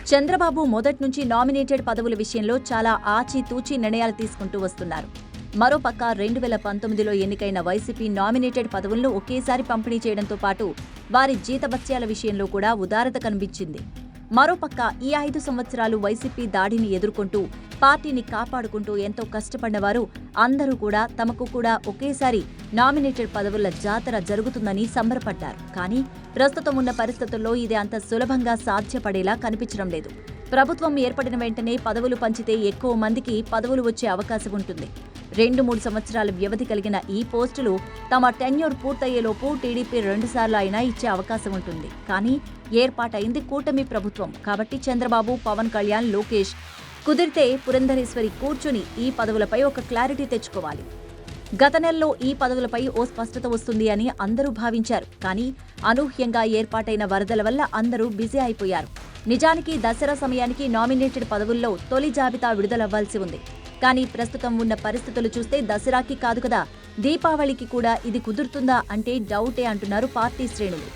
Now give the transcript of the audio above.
చంద్రబాబు మొదటి నుంచి నామినేటెడ్ పదవుల విషయంలో చాలా ఆచితూచి నిర్ణయాలు తీసుకుంటూ వస్తున్నారు. మరోపక్క 2019లో ఎన్నికైన వైసీపీ నామినేటెడ్ పదవులను ఒకేసారి పంపిణీ చేయడంతో పాటు వారి జీతభత్యాల విషయంలో కూడా ఉదారత కనిపించింది. మరోపక్క ఈ 5 సంవత్సరాలు వైసీపీ దాడిని ఎదుర్కొంటూ పార్టీని కాపాడుకుంటూ ఎంతో కష్టపడినవారు అందరూ కూడా తమకు కూడా ఒకేసారి నామినేటెడ్ పదవుల జాతర జరుగుతుందని సంబరపడ్డారు. కానీ ప్రస్తుతం ఉన్న పరిస్థితుల్లో ఇది అంత సులభంగా సాధ్యపడేలా కనిపించడం లేదు. ప్రభుత్వం ఏర్పడిన వెంటనే పదవులు పంచితే ఎక్కువ మందికి పదవులు వచ్చే అవకాశం ఉంటుంది. 2-3 సంవత్సరాల వ్యవధి కలిగిన ఈ పోస్టులు తమ టెన్యూర్ పూర్తయ్యేలోపు టీడీపీ 2 సార్లు అయినా ఇచ్చే అవకాశం ఉంటుంది. కానీ ఏర్పాటైంది కూటమి ప్రభుత్వం కాబట్టి చంద్రబాబు, పవన్ కళ్యాణ్, లోకేష్ కుదిరితే పురంధరేశ్వరి కూర్చుని ఈ పదవులపై ఒక క్లారిటీ తెచ్చుకోవాలి. గత నెలలో ఈ పదవులపై ఓ స్పష్టత వస్తుంది అని అందరూ భావించారు. కానీ అనూహ్యంగా ఏర్పాటైన వరదల వల్ల అందరూ బిజీ అయిపోయారు. నిజానికి దసరా సమయానికి నామినేటెడ్ పదవుల్లో తొలి జాబితా విడుదలవ్వాల్సి ఉంది. కానీ ప్రస్తుతం ఉన్న పరిస్థితులు చూస్తే దసరాకి కాదు కదా, దీపావళికి కూడా ఇది కుదురుతుందా అంటే డౌటే అంటున్నారు పార్టీ శ్రేణులు.